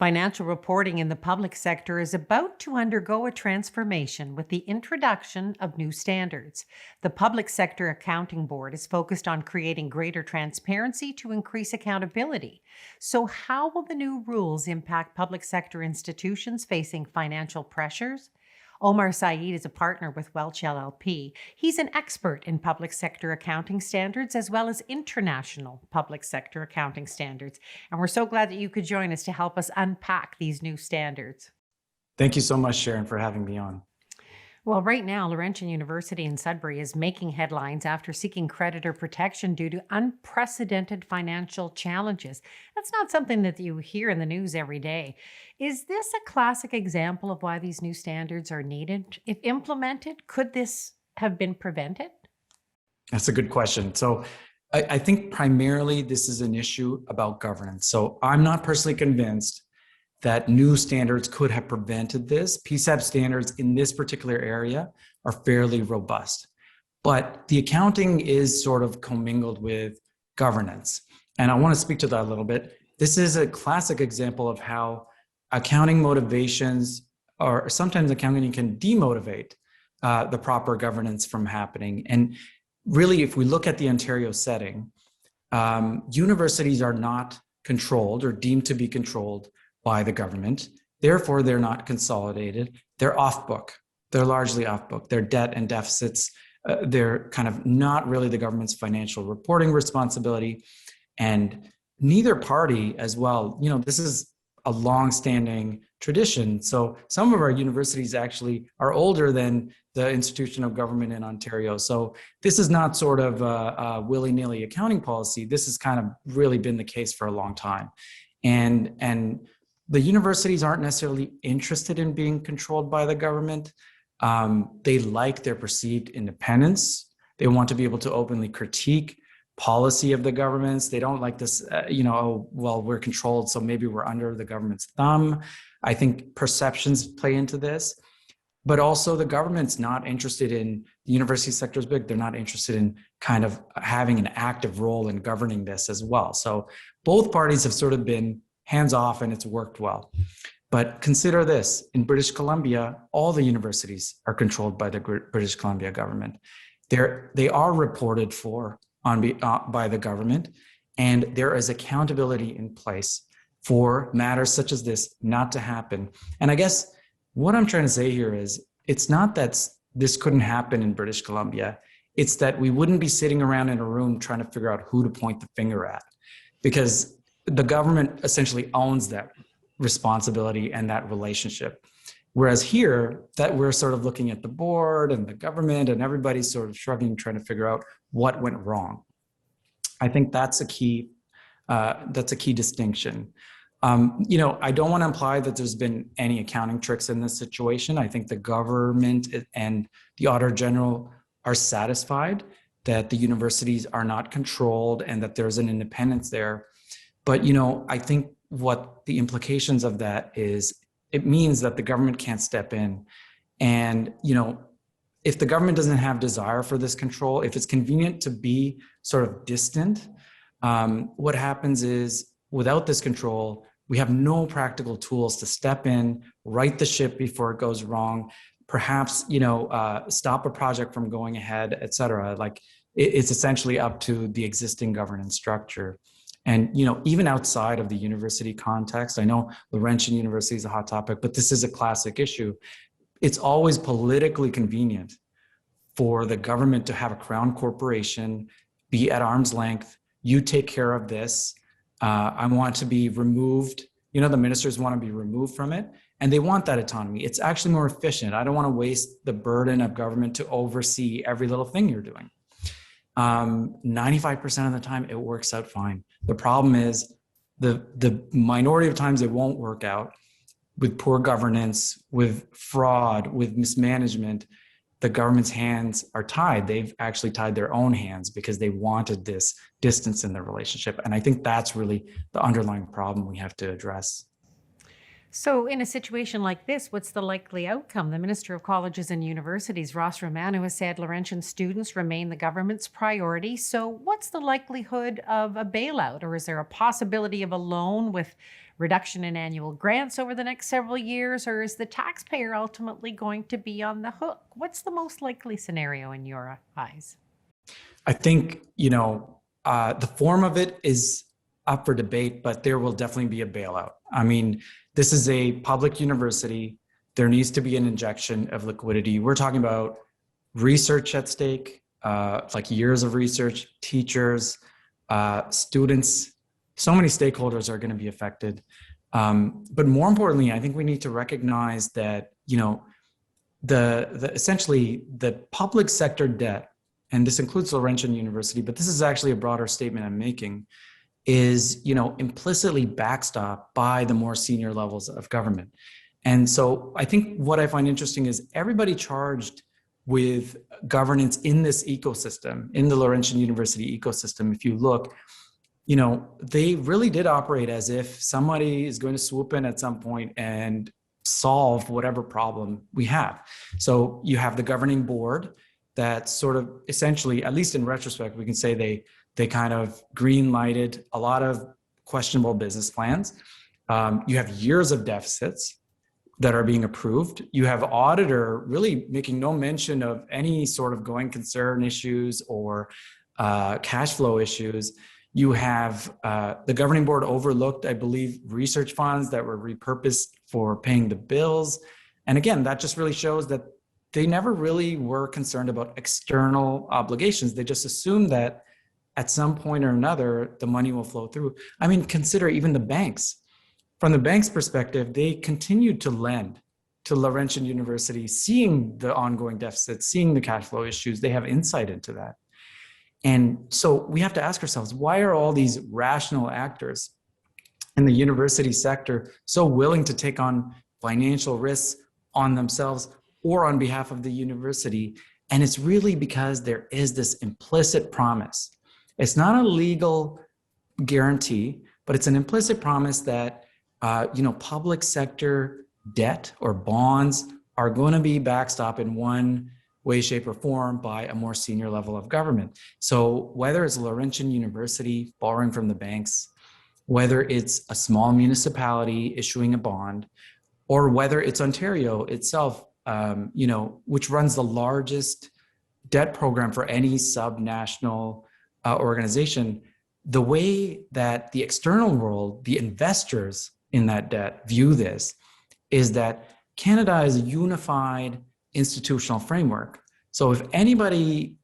Financial reporting in the public sector is about to undergo a transformation with the introduction of new standards. The Public Sector Accounting Board is focused on creating greater transparency to increase accountability. So, how will the new rules impact public sector institutions facing financial pressures? Omar Saeed is a partner with Welch LLP. He's an expert in public sector accounting standards as well as international public sector accounting standards. And we're so glad that you could join us to help us unpack these new standards. Thank you so much, Sharon, for having me on. Well, right now, Laurentian University in Sudbury is making headlines after seeking creditor protection due to unprecedented financial challenges. That's not something that you hear in the news every day. Is this a classic example of why these new standards are needed? If implemented, could this have been prevented? That's a good question. So I think primarily this is an issue about governance. So I'm not personally convinced that new standards could have prevented this. PSAB standards in this particular area are fairly robust. But the accounting is sort of commingled with governance. And I want to speak to that a little bit. This is a classic example of how accounting motivations, or sometimes accounting can demotivate the proper governance from happening. And really, if we look at the Ontario setting, universities are not controlled or deemed to be controlled by the government. Therefore, they're not consolidated. They're off book. They're largely off book. Their debt and deficits, they're kind of not really the government's financial reporting responsibility. And neither party as well, this is a long-standing tradition. So some of our universities actually are older than the institution of government in Ontario. So this is not sort of a willy-nilly accounting policy. This has kind of really been the case for a long time. And the universities aren't necessarily interested in being controlled by the government. They like their perceived independence. They want to be able to openly critique policy of the governments. They don't like this, we're controlled, so maybe we're under the government's thumb. I think perceptions play into this. But also the government's not interested in, the university sector is big, they're not interested in kind of having an active role in governing this as well. So both parties have sort of been hands off and it's worked well. But consider this, in British Columbia, all the universities are controlled by the British Columbia government. They are reported for by the government, and there is accountability in place for matters such as this not to happen. And I guess what I'm trying to say here is, it's not that this couldn't happen in British Columbia, it's that we wouldn't be sitting around in a room trying to figure out who to point the finger at, because the government essentially owns that responsibility and that relationship. Whereas here, that we're sort of looking at the board and the government and everybody's sort of shrugging, trying to figure out what went wrong. I think that's a key distinction. I don't want to imply that there's been any accounting tricks in this situation. I think the government and the Auditor General are satisfied that the universities are not controlled and that there's an independence there. But, I think what the implications of that is, it means that the government can't step in. And, if the government doesn't have desire for this control, if it's convenient to be sort of distant, what happens is, without this control, we have no practical tools to step in, right the ship before it goes wrong, perhaps, stop a project from going ahead, et cetera. Like, it's essentially up to the existing governance structure. And, even outside of the university context, I know Laurentian University is a hot topic, but this is a classic issue. It's always politically convenient for the government to have a crown corporation be at arm's length. You take care of this. I want to be removed. The ministers want to be removed from it, and they want that autonomy. It's actually more efficient. I don't want to waste the burden of government to oversee every little thing you're doing. 95% of the time it works out fine. The problem is the minority of times it won't work out, with poor governance, with fraud, with mismanagement. The government's hands are tied. They've actually tied their own hands because they wanted this distance in the relationship. And I think that's really the underlying problem we have to address. So, in a situation like this, what's the likely outcome? The Minister of Colleges and Universities, Ross Romano, has said Laurentian students remain the government's priority. So, what's the likelihood of a bailout, or is there a possibility of a loan with reduction in annual grants over the next several years, or is the taxpayer ultimately going to be on the hook? What's the most likely scenario in your eyes? I think, the form of it is up for debate, but there will definitely be a bailout. I mean, this is a public university. There needs to be an injection of liquidity. We're talking about research at stake, like years of research, teachers, students. So many stakeholders are going to be affected. But more importantly, I think we need to recognize that, the essentially the public sector debt, and this includes Laurentian University, but this is actually a broader statement I'm making, is, implicitly backstopped by the more senior levels of government. And so I think what I find interesting is everybody charged with governance in this ecosystem, in the Laurentian University ecosystem, if you look, they really did operate as if somebody is going to swoop in at some point and solve whatever problem we have. So you have the governing board that sort of essentially, at least in retrospect, we can say they kind of green lighted a lot of questionable business plans. You have years of deficits that are being approved. You have auditor really making no mention of any sort of going concern issues or cash flow issues. You have the governing board overlooked, I believe, research funds that were repurposed for paying the bills. And again, that just really shows that they never really were concerned about external obligations. They just assumed that at some point or another, the money will flow through. I mean, consider even the banks. From the bank's perspective, they continued to lend to Laurentian University, seeing the ongoing deficits, seeing the cash flow issues. They have insight into that. And so we have to ask ourselves, why are all these rational actors in the university sector so willing to take on financial risks on themselves or on behalf of the university? And it's really because there is this implicit promise. It's not a legal guarantee, but it's an implicit promise that public sector debt or bonds are going to be backstopped in one way, shape, or form by a more senior level of government. So whether it's Laurentian University borrowing from the banks, whether it's a small municipality issuing a bond, or whether it's Ontario itself, which runs the largest debt program for any subnational organization, the way that the external world, the investors in that debt view this is that Canada is a unified institutional framework. So if anybody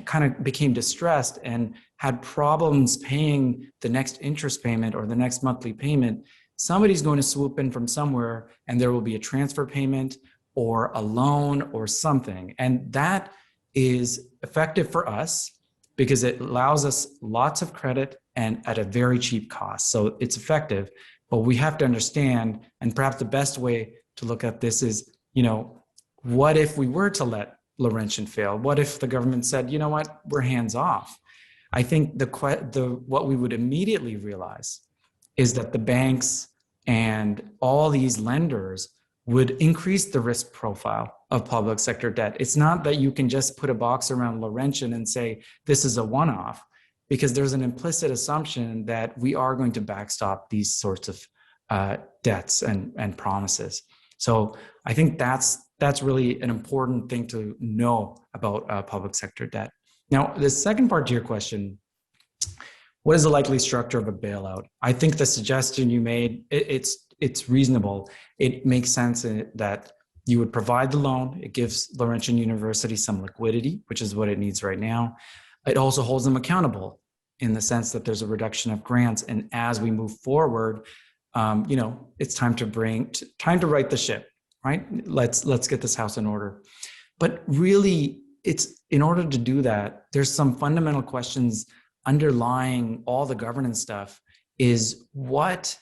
kind of became distressed and had problems paying the next interest payment or the next monthly payment, somebody's going to swoop in from somewhere and there will be a transfer payment or a loan or something. And that is effective for us because it allows us lots of credit and at a very cheap cost. So it's effective, but we have to understand, and perhaps the best way to look at this is, what if we were to let Laurentian fail? What if the government said, you know what, we're hands off? I think what we would immediately realize is that the banks and all these lenders would increase the risk profile of public sector debt. It's not that you can just put a box around Laurentian and say, this is a one-off, because there's an implicit assumption that we are going to backstop these sorts of debts and promises. So I think that's really an important thing to know about public sector debt. Now, the second part to your question, what is the likely structure of a bailout? I think the suggestion you made, it's reasonable. It makes sense that you would provide the loan. It gives Laurentian University some liquidity, which is what it needs right now. It also holds them accountable in the sense that there's a reduction of grants. And as we move forward, it's time to right the ship, right? Let's get this house in order. But really, it's in order to do that, there's some fundamental questions underlying all the governance stuff is what,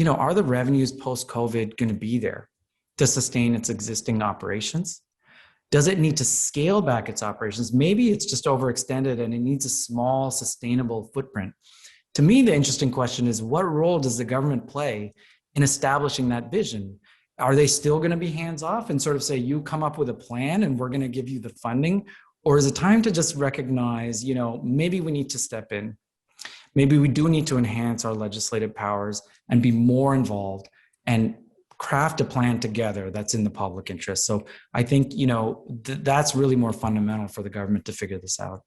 are the revenues post-COVID going to be there to sustain its existing operations? Does it need to scale back its operations? Maybe it's just overextended and it needs a small, sustainable footprint. To me, the interesting question is, what role does the government play in establishing that vision? Are they still going to be hands off and sort of say, you come up with a plan and we're going to give you the funding? Or is it time to just recognize, maybe we need to step in? maybe we do need to enhance our legislative powers and be more involved and craft a plan together that's in the public interest. So I think, that's really more fundamental for the government to figure this out.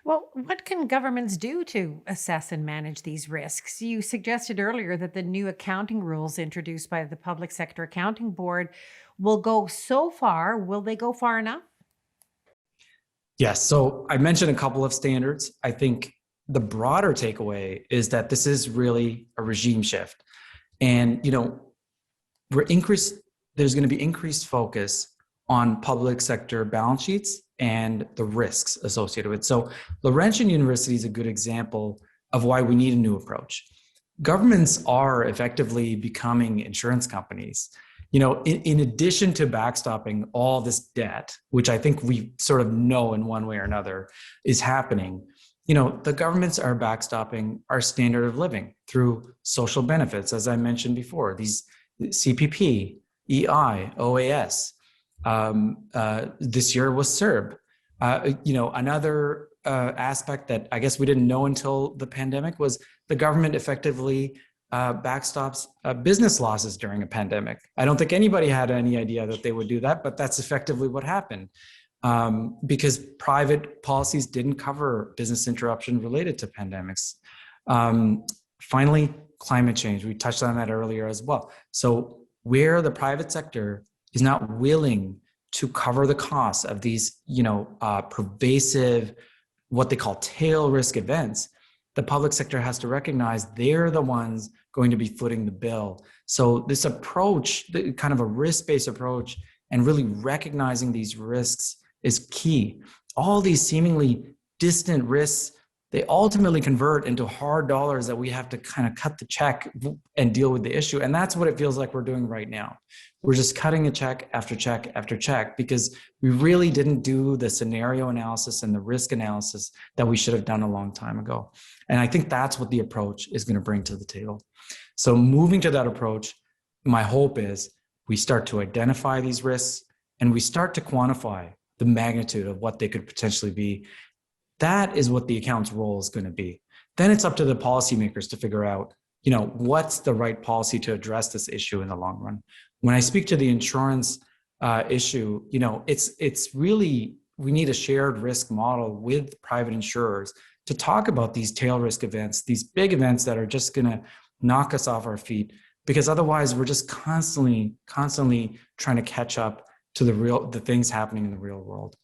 Well, what can governments do to assess and manage these risks? You suggested earlier that the new accounting rules introduced by the Public Sector Accounting Board will go so far. Will they go far enough? Yes. So I mentioned a couple of standards. I think the broader takeaway is that this is really a regime shift. And, we're increased, there's going to be increased focus on public sector balance sheets and the risks associated with it. So Laurentian University is a good example of why we need a new approach. Governments are effectively becoming insurance companies. In addition to backstopping all this debt, which I think we sort of know in one way or another is happening, the governments are backstopping our standard of living through social benefits, as I mentioned before, these CPP, EI, OAS. This year was CERB. Another aspect that I guess we didn't know until the pandemic was the government effectively backstops business losses during a pandemic. I don't think anybody had any idea that they would do that, but that's effectively what happened because private policies didn't cover business interruption related to pandemics. Finally, climate change. We touched on that earlier as well. So where the private sector is not willing to cover the costs of these, pervasive, what they call tail risk events, the public sector has to recognize they're the ones going to be footing the bill. So this approach, kind of a risk-based approach, and really recognizing these risks is key. All these seemingly distant risks, they ultimately convert into hard dollars that we have to kind of cut the check and deal with the issue. And that's what it feels like we're doing right now. We're just cutting a check after check after check because we really didn't do the scenario analysis and the risk analysis that we should have done a long time ago. And I think that's what the approach is going to bring to the table. So moving to that approach, my hope is we start to identify these risks and we start to quantify the magnitude of what they could potentially be. That is what the account's role is going to be. Then it's up to the policymakers to figure out, what's the right policy to address this issue in the long run. When I speak to the insurance issue, it's really, we need a shared risk model with private insurers to talk about these tail risk events, these big events that are just going to knock us off our feet, because otherwise we're just constantly trying to catch up to the things happening in the real world.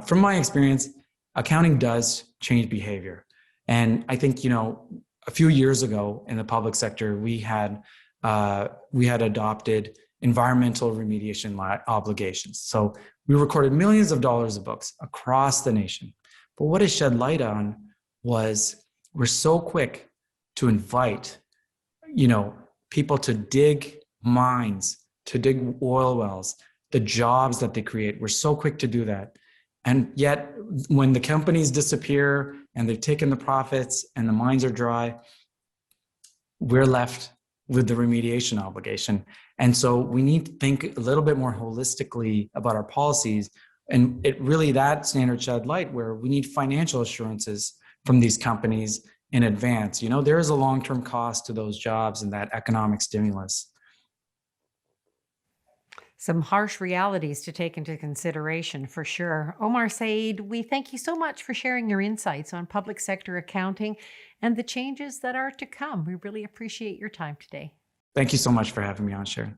From my experience, accounting does change behavior. And I think, a few years ago in the public sector, we had adopted environmental remediation obligations. So we recorded millions of dollars of books across the nation. But what it shed light on was we're so quick to invite, people to dig mines, to dig oil wells, the jobs that they create. We're so quick to do that. And yet when the companies disappear and they've taken the profits and the mines are dry, we're left with the remediation obligation. And so we need to think a little bit more holistically about our policies. And that standard shed light where we need financial assurances from these companies in advance. There is a long-term cost to those jobs and that economic stimulus. Some harsh realities to take into consideration for sure. Omar Saeed, we thank you so much for sharing your insights on public sector accounting and the changes that are to come. We really appreciate your time today. Thank you so much for having me on, Sharon.